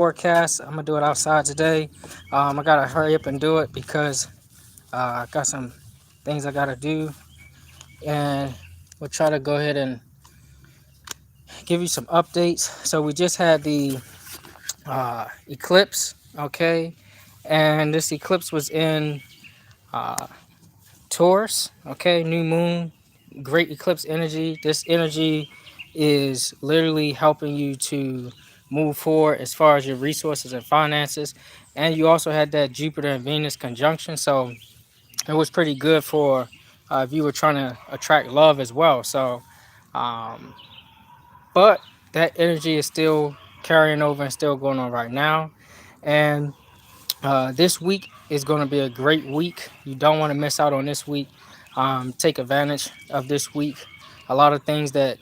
forecast. I'm gonna do it outside today. I gotta hurry up and do it because I got some things I gotta do, and we'll try to go ahead and give you some updates. So we just had the eclipse, okay, and this eclipse was in uh, Taurus, okay, new moon, great eclipse energy. This energy is literally helping you to move forward as far as your resources and finances. And you also had that Jupiter and Venus conjunction, so it was pretty good for if you were trying to attract love as well. So, um, but that energy is still carrying over and still going on right now. And this week is going to be a great week. You don't want to miss out on this week. Take advantage of this week. A lot of things that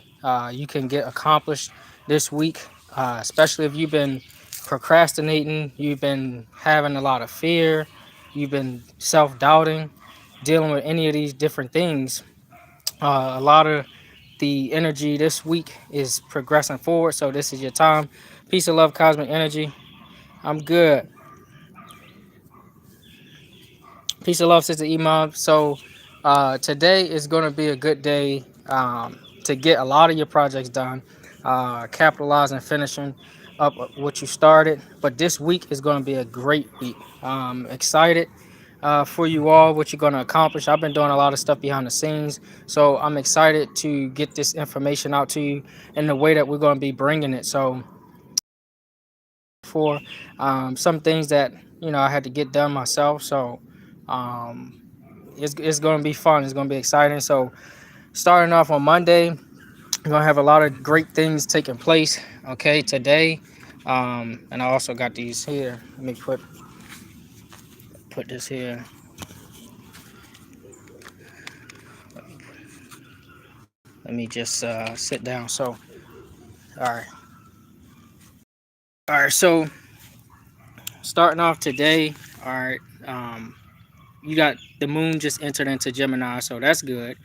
you can get accomplished this week, especially if you've been procrastinating, you've been having a lot of fear, you've been self doubting, dealing with any of these different things. A lot of the energy this week is progressing forward. So, this is your time. Peace of love, cosmic energy. I'm good. Peace of love, Sister Imam. So today is going to be a good day to get a lot of your projects done, capitalizing, finishing up what you started. But this week is going to be a great week. Excited for you all, what you're going to accomplish. I've been doing a lot of stuff behind the scenes, so I'm excited to get this information out to you in the way that we're going to be bringing it. So for some things that I had to get done myself. So um, it's going to be fun. It's going to be exciting. So starting off on Monday, we're going to have a lot of great things taking place. Okay, today, and I also got these here. Let me put this here. Let me just sit down. So all right, all right. So starting off today, all right. You got the moon just entered into Gemini, so that's good.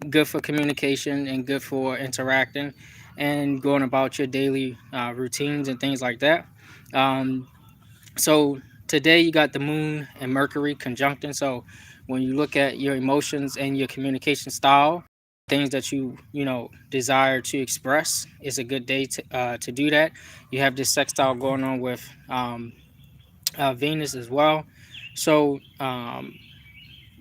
Good for communication and good for interacting and going about your daily routines and things like that. Um, so today you got the moon and Mercury conjuncting. So when you look at your emotions and your communication style, things that you desire to express, is a good day to do that. You have this sextile going on with Venus as well. So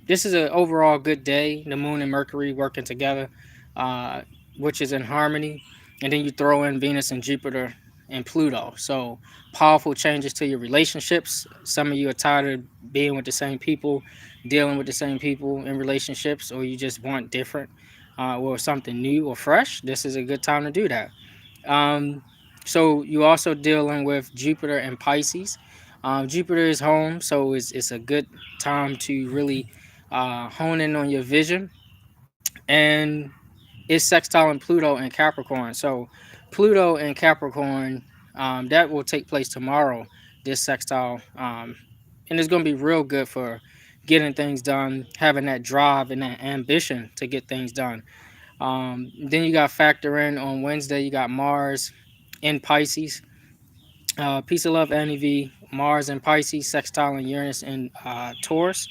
this is an overall good day. The moon and Mercury working together, uh, which is in harmony. And then you throw in Venus and Jupiter and Pluto. So powerful changes to your relationships. Some of you are tired of being with the same people, dealing with the same people in relationships, or you just want different or something new or fresh. This is a good time to do that. Um, so you also dealing with Jupiter and Pisces. Jupiter is home, so it's a good time to really hone in on your vision. And it's sextile in Pluto and Capricorn. So Pluto and Capricorn, that will take place tomorrow. This sextile, and it's going to be real good for getting things done, having that drive and that ambition to get things done. Then you got factor in on Wednesday. You got Mars in Pisces. Peace of love, NEV. Mars in Pisces, sextile and Uranus in Taurus.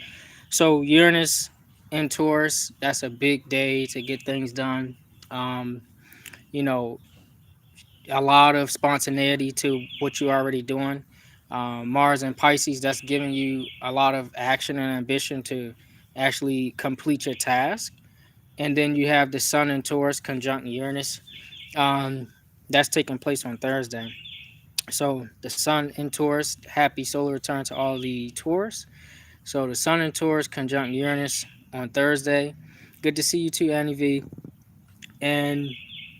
So Uranus in Taurus, that's a big day to get things done. Um, you know, a lot of spontaneity to what you're already doing. Mars in Pisces, that's giving you a lot of action and ambition to actually complete your task. And then you have the Sun in Taurus conjunct Uranus. Um, that's taking place on Thursday. So the Sun in Taurus, happy solar return to all the Taurus. So the Sun in Taurus conjunct Uranus on Thursday. Good to see you too, Annie V. And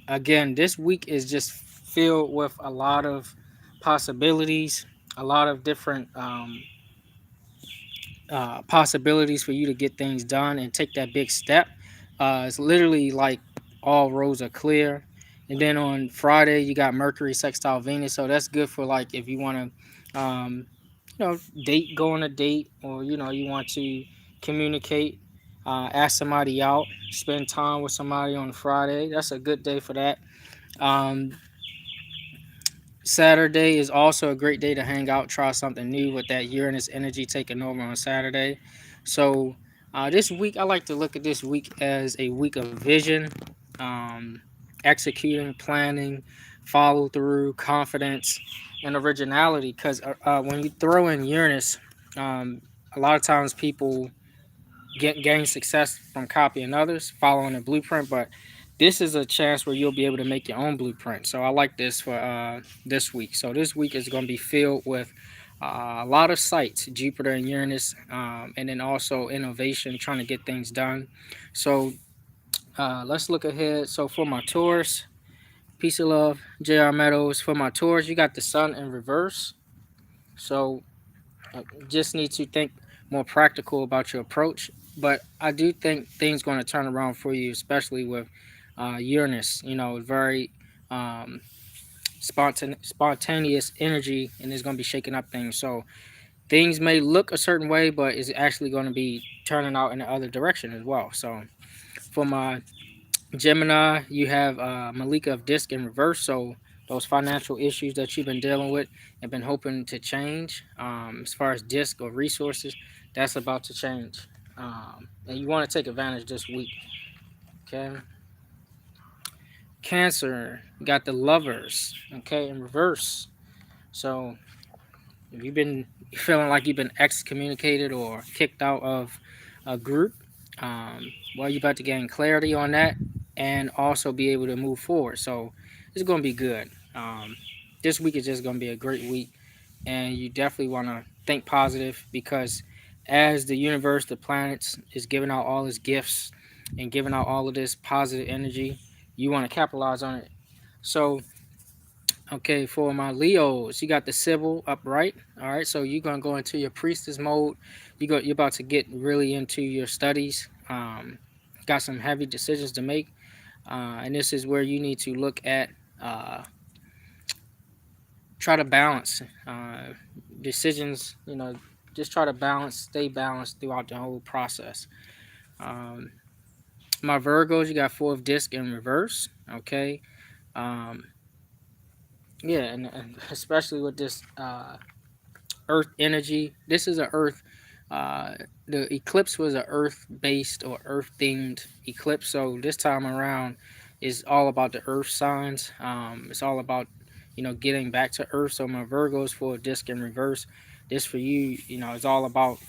again, this week is just filled with a lot of possibilities, a lot of different possibilities for you to get things done and take that big step. It's literally like all roads are clear. And then on Friday, you got Mercury sextile Venus, so that's good for like if you want to, go on a date, or you want to communicate, ask somebody out, spend time with somebody on Friday. That's a good day for that. Um, Saturday is also a great day to hang out, try something new with that Uranus energy taking over on Saturday. So this week, I like to look at this week as a week of vision, um, executing, planning, follow through, confidence, and originality. Because when you throw in Uranus, um, a lot of times people gain success from copying others, following a blueprint, but this is a chance where you'll be able to make your own blueprint. So I like this for this week. So this week is going to be filled with a lot of sights, Jupiter and Uranus, and then also innovation, trying to get things done. So let's look ahead. So for my Taurus, peace of love, JR Meadows. For my Taurus, you got the sun in reverse. So just need to think more practical about your approach. But I do think things going to turn around for you, especially with Uranus. You know, very um, spontaneous energy, and it's going to be shaking up things. So things may look a certain way, but it's actually going to be turning out in the other direction as well. So for my Gemini, you have Malika of Disc in reverse. So those financial issues that you've been dealing with and been hoping to change, as far as disc or resources, that's about to change. And you want to take advantage this week. Okay. Cancer, you got the Lovers. Okay, in reverse. So if you've been feeling like you've been excommunicated or kicked out of a group, well, you're about to gain clarity on that and also be able to move forward. So it's going to be good. This week is just going to be a great week, and you definitely want to think positive because as the universe, the planets, is giving out all its gifts and giving out all of this positive energy, you want to capitalize on it. So okay, for my Leos, you got the Sybil upright. All right, so you're gonna go into your priestess mode. You're about to get really into your studies. Got some heavy decisions to make, and this is where you need to look at, uh, try to balance decisions. You know, just try to balance, stay balanced throughout the whole process. Um, my Virgos, you got four of disc in reverse. Okay, um, yeah, and especially with this. Earth energy. This is a Earth. Uh, the eclipse was a Earth-based or Earth-themed eclipse. So this time around is all about the Earth signs. It's all about getting back to Earth. So my Virgos for a disc in reverse. This for you, is all about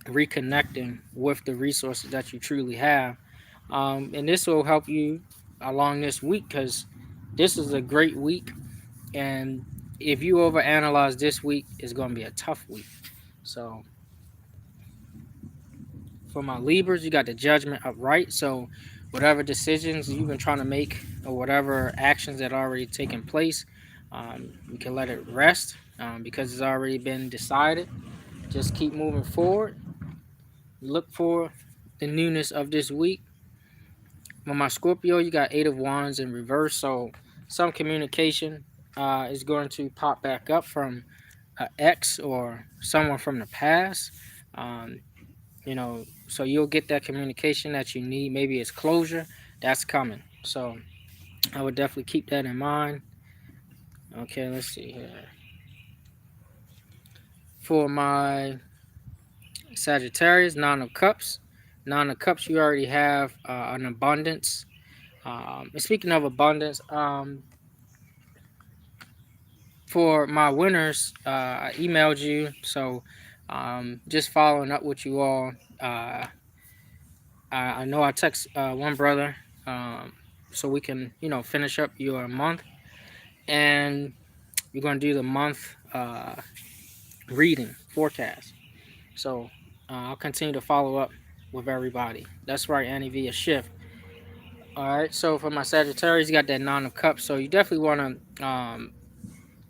reconnecting with the resources that you truly have, and this will help you along this week because this is a great week, and if you overanalyze this week, it's going to be a tough week. So for my Libras, you got the Judgment upright. So whatever decisions you've been trying to make or whatever actions that are already taken place, you can let it rest because it's already been decided. Just keep moving forward. Look for the newness of this week. With my Scorpio, you got Eight of Wands in reverse. So some communication is going to pop back up from an ex or someone from the past. Um, so you'll get that communication that you need. Maybe it's closure that's coming. So I would definitely keep that in mind. Okay, let's see here. For my Sagittarius, Nine of Cups. Nine of Cups, you already have an abundance. And speaking of abundance, for my winners, I emailed you. So just following up with you all. I know I text one brother, so we can finish up your month, and you're going to do the month reading forecast. So I'll continue to follow up with everybody. That's right, Annie via shift. All right, so for my Sagittarius, you got that Nine of Cups, so you definitely want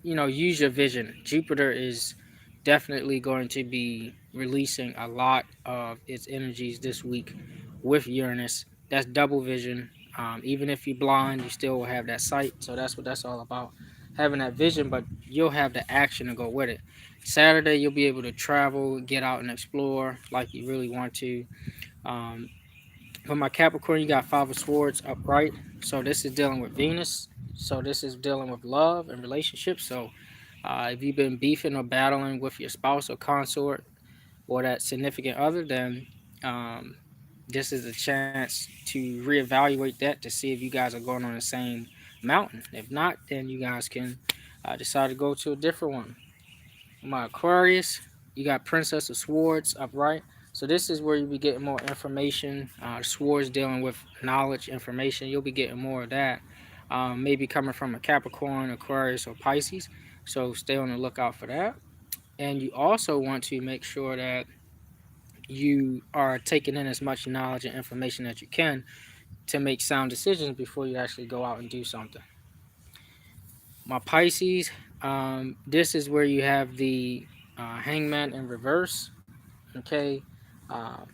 to use your vision. Jupiter is definitely going to be releasing a lot of its energies this week with Uranus. That's double vision. Even if you're blind, you still will have that sight. So that's what that's all about, having that vision, but you'll have the action to go with it. Saturday, you'll be able to travel, get out and explore like you really want to. Um, For my Capricorn, you got Five of Swords upright. So this is dealing with Venus. So this is dealing with love and relationships. So if you've been beefing or battling with your spouse or consort or that significant other, then um, this is a chance to reevaluate that to see if you guys are going on the same mountain. If not, then you guys can decide to go to a different one. My Aquarius, you got Princess of Swords upright. So this is where you'll be getting more information. Swords dealing with knowledge, information. You'll be getting more of that. Maybe coming from a Capricorn, Aquarius, or Pisces. So stay on the lookout for that. And you also want to make sure that you are taking in as much knowledge and information that you can to make sound decisions before you actually go out and do something. My Pisces, this is where you have the Hangman in reverse. Okay, um,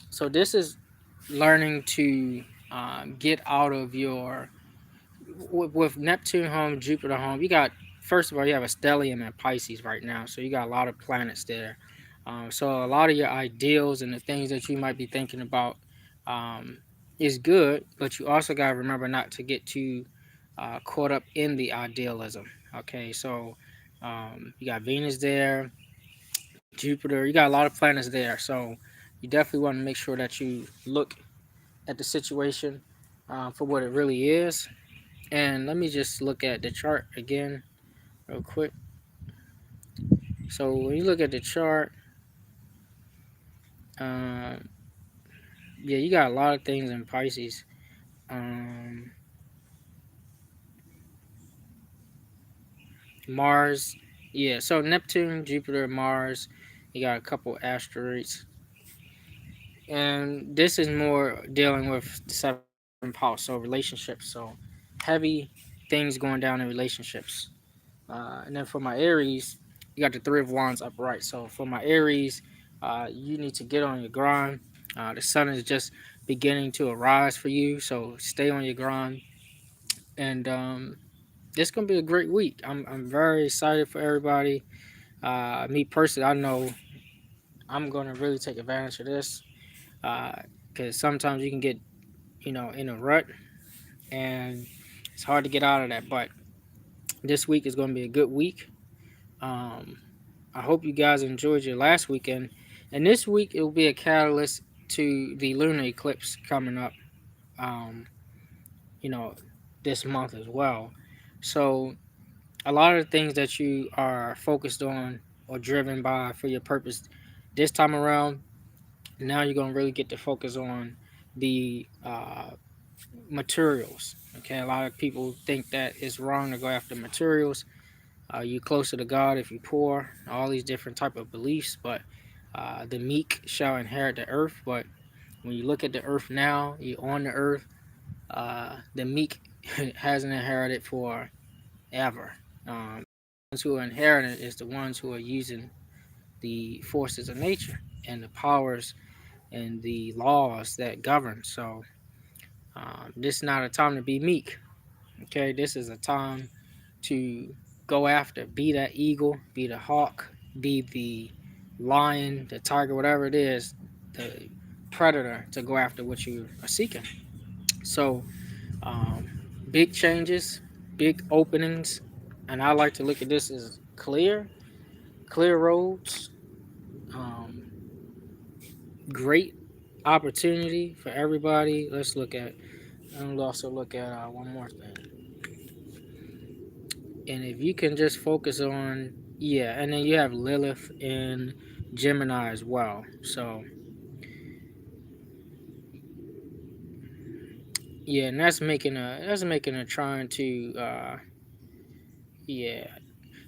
so this is learning to get out of your with Neptune home, Jupiter home. You got, first of all, you have a stellium at Pisces right now, so you got a lot of planets there. So a lot of your ideals and the things that you might be thinking about um, is good, but you also got to remember not to get too caught up in the idealism. Okay, so you got Venus there, Jupiter. You got a lot of planets there, so you definitely want to make sure that you look at the situation for what it really is. And let me just look at the chart again real quick. So when you look at the chart, um, yeah, you got a lot of things in Pisces. Um, Mars, yeah. So Neptune, Jupiter, Mars. You got a couple asteroids, and this is more dealing with the seventh house, so relationships. So heavy things going down in relationships. And then for my Aries, you got the Three of Wands upright. So for my Aries, you need to get on your grind. The sun is just beginning to arise for you, so stay on your grind. And it's gonna be a great week. I'm very excited for everybody. Me personally, I know I'm gonna really take advantage of this because sometimes you can get in a rut and it's hard to get out of that. But this week is gonna be a good week. Um, I hope you guys enjoyed your last weekend. And this week, it will be a catalyst to the lunar eclipse coming up, um, you know, this month as well. So, a lot of the things that you are focused on or driven by for your purpose this time around, now you're going to really get to focus on the materials. Okay, a lot of people think that it's wrong to go after materials. You closer to God if you poor, all these different type of beliefs. But the meek shall inherit the earth. But when you look at the earth now, you're on the earth. The meek hasn't inherited forever. The ones who are inheriting is the ones who are using the forces of nature and the powers and the laws that govern. So this is not a time to be meek. Okay, this is a time to go after, be that eagle, be the hawk, be the lion, the tiger, whatever it is, the predator to go after what you are seeking. So, um, big changes, big openings, and I like to look at this as clear roads, um, great opportunity for everybody. Let's look at, and we'll also look at one more thing. And if you can just focus on, yeah, and then you have Lilith in Gemini as well. So yeah, and that's making a trying to yeah.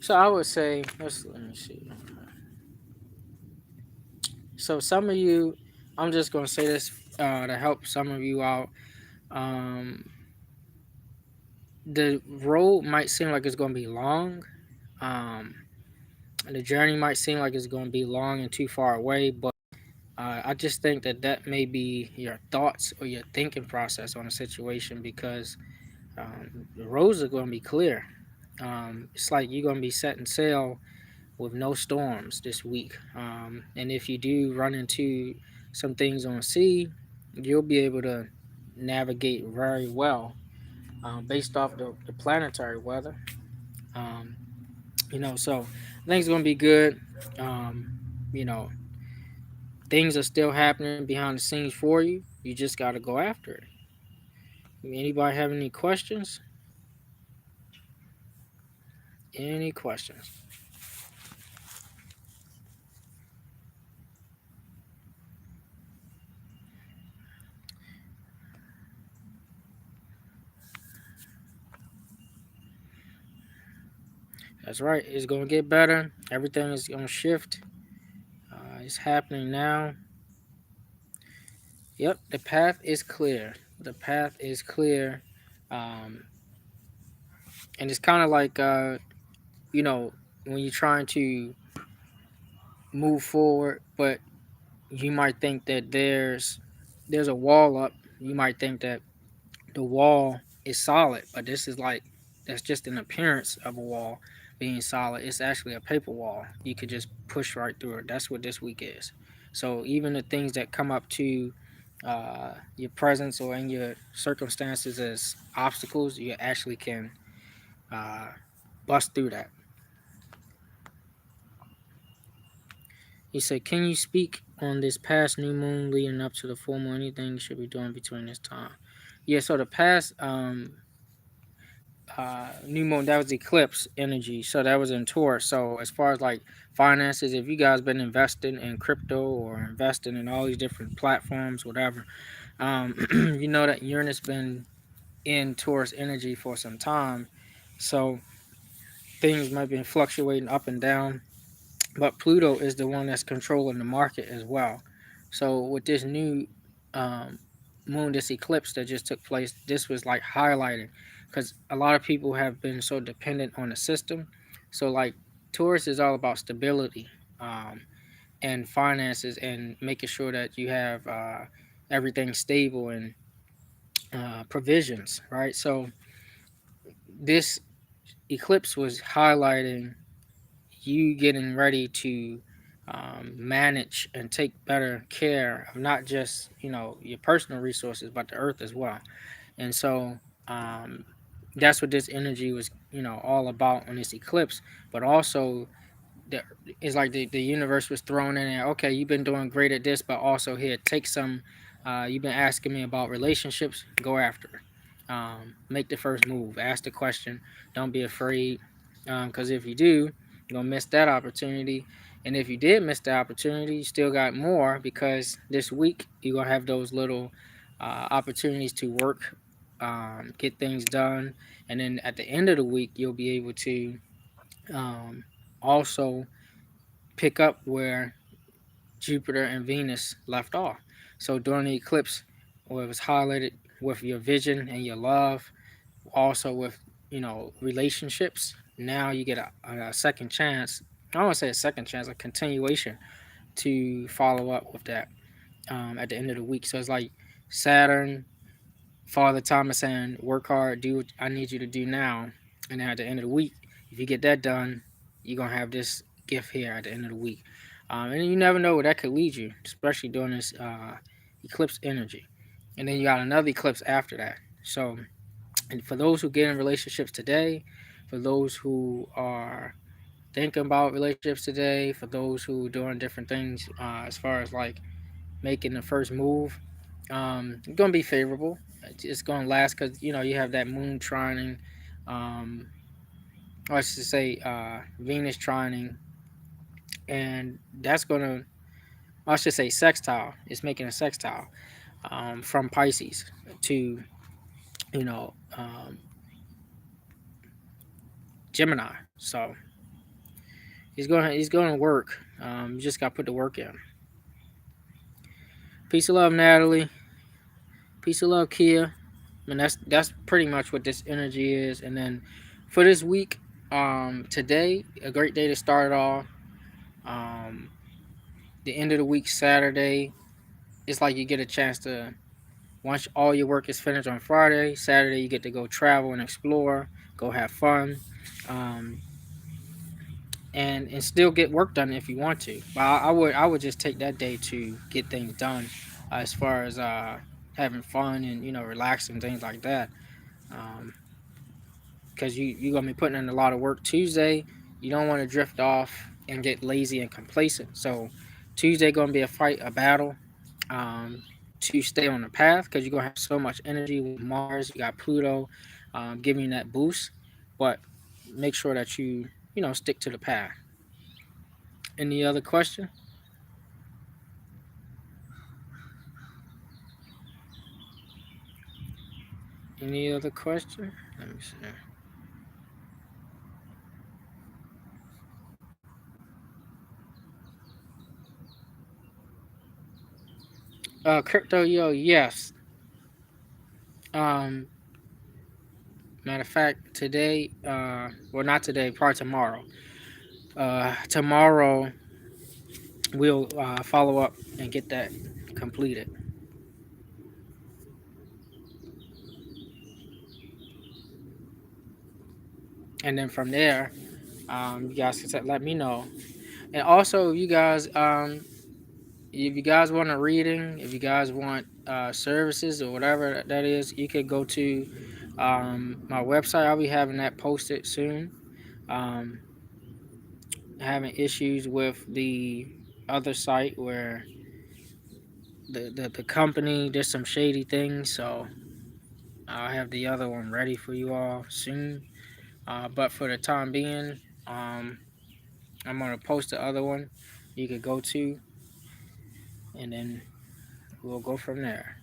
So I would say let me see. So some of you, I'm just gonna say this to help some of you out. Um, the road might seem like it's gonna be long. Um, the journey might seem like it's gonna be long and too far away, but I just think that that may be your thoughts or your thinking process on a situation because the roads are going to be clear. It's like you're going to be setting sail with no storms this week. And if you do run into some things on sea, you'll be able to navigate very well, based off the planetary weather. Um, so I think it's gonna be good. Um, you know, things are still happening behind the scenes for you. You just got to go after it. Anybody have any questions? Any questions? That's right. It's gonna get better. Everything is gonna shift. It's happening now. Yep, the path is clear. The path is clear. Um, and it's kind of like, when you're trying to move forward, but you might think that there's a wall up. You might think that the wall is solid, but this is like, that's just an appearance of a wall being solid. It's actually a paper wall. You could just push right through it. That's what this week is. So even the things that come up to your presence or in your circumstances as obstacles, you actually can uh, bust through that. He said, "Can you speak on this past new moon leading up to the full moon? Anything you should be doing between this time?" Yeah, so the past new moon, that was eclipse energy, so that was in Taurus. So as far as like finances, if you guys been investing in crypto or investing in all these different platforms, whatever, you know that Uranus been in Taurus energy for some time, so things might be fluctuating up and down. But Pluto is the one that's controlling the market as well. So with this new um, moon, this eclipse that just took place, this was like highlighting, because a lot of people have been so dependent on the system. So like Taurus is all about stability, um, and finances, and making sure that you have everything stable, and provisions, right? So this eclipse was highlighting you getting ready to manage and take better care of not just your personal resources, but the earth as well. And so um, that's what this energy was all about on this eclipse. But also the, it's like the universe was thrown in there. Okay, you've been doing great at this, but also here, take some. You've been asking me about relationships. Go after it. Make the first move. Ask the question. Don't be afraid, because if you do, you're gonna miss that opportunity. And if you did miss the opportunity, you still got more, because this week you're gonna have those little opportunities to work, get things done, and then at the end of the week you'll be able to um, also pick up where Jupiter and Venus left off. So during the eclipse, where it was highlighted with your vision and your love, also with relationships. Now you get a second chance. I don't want to say a second chance, a continuation to follow up with that at the end of the week. So it's like Saturn, Father Time is saying, work hard, do what I need you to do now. And then at the end of the week, if you get that done, you're going to have this gift here at the end of the week. And you never know where that could lead you, especially during this eclipse energy. And then you got another eclipse after that. So, and for those who get in relationships today, for those who are thinking about relationships today, for those who are doing different things as far as like making the first move, it's gonna be favorable. It's gonna last because you have that moon trining, um, or I should say Venus trining, and that's gonna, I should say sextile. It's making a sextile from Pisces to you know um, Gemini. So he's going to work. You just got to put the work in. Peace of love, Natalie. Peace of love, Kia. And that's pretty much what this energy is. And then for this week, today, a great day to start it off. Um, the end of the week, Saturday, it's like you get a chance to, once all your work is finished on Friday, Saturday you get to go travel and explore, go have fun, um, and still get work done if you want to. But I would just take that day to get things done, as far as having fun and relaxing, things like that. Um, because you're gonna be putting in a lot of work Tuesday. You don't want to drift off and get lazy and complacent. So Tuesday gonna be a fight, a battle, um, to stay on the path because you're gonna have so much energy with Mars. You got Pluto, giving you that boost, but make sure that you stick to the path. Any other question? Any other question? Let me see. Crypto, yo, yes. Um, Matter of fact, today, well, not today, probably tomorrow. Tomorrow we'll follow up and get that completed, and then from there, you guys can let me know. And also, if you guys want a reading, if you guys want services or whatever that is, you could go to my website. I'll be having that posted soon. Um, Having issues with the other site where the company did some shady things, so I'll have the other one ready for you all soon. But for the time being, I'm gonna post the other one you could go to, and then we'll go from there.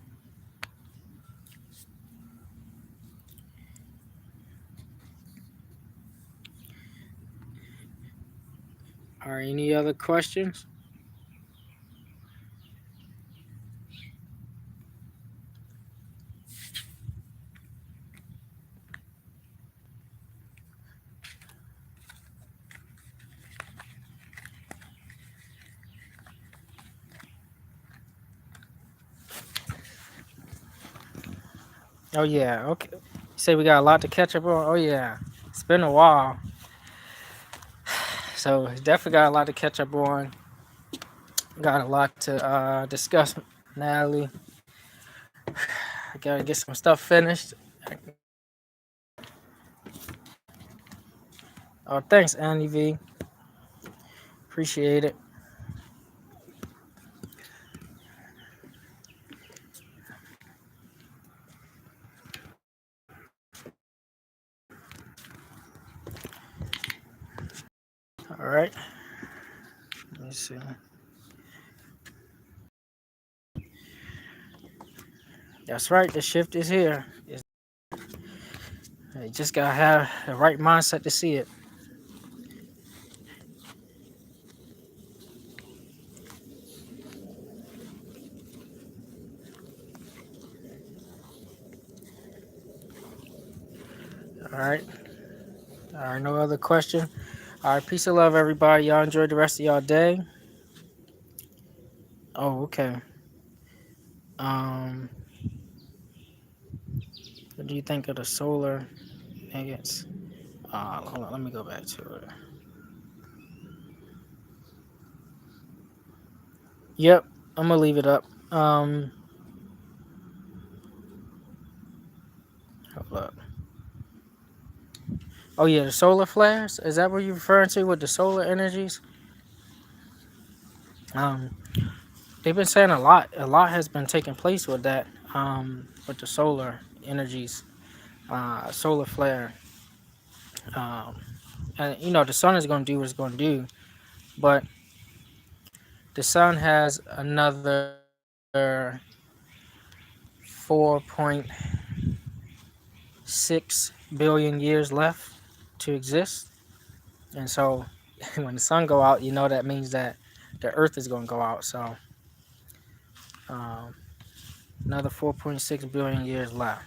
All right, any other questions? Oh yeah, okay. You say we got a lot to catch up on. Oh yeah, it's been a while, so definitely got a lot to catch up on. Got a lot to discuss, Natalie. I gotta get some stuff finished. Oh, thanks, Annie V. Appreciate it. All right. Let me see. That's right. The shift is here. You just gotta have the right mindset to see it. All right. All right. No other question. All right. Peace and love, everybody. Y'all enjoy the rest of y'all day. Oh, okay. Um, what do you think of the solar nuggets? Hold on. Let me go back to it. Yep. I'm gonna leave it up. Hold up. Oh yeah, the solar flares. Is that what you're referring to with the solar energies? Um, they've been saying a lot. A lot has been taking place with that. With the solar energies, solar flare. Um, and the sun is going to do what it's going to do, but the sun has another 4.6 billion years left to exist, and so when the sun go out, that means that the Earth is going to go out. So um, another 4.6 billion years left.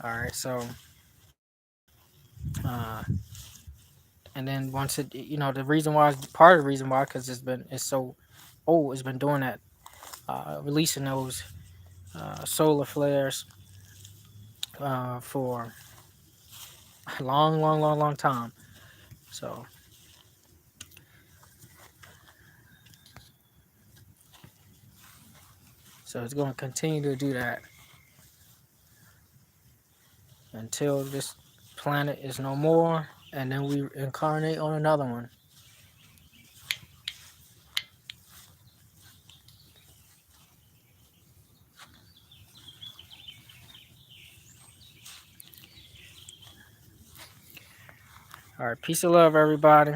All right, so uh, and then once it, the reason why, part of the reason why, because it's so old, it's been doing that, releasing those solar flares for a long, long, long, long time. So, So it's going to continue to do that until this planet is no more, and then we incarnate on another one. All right, peace and love, everybody.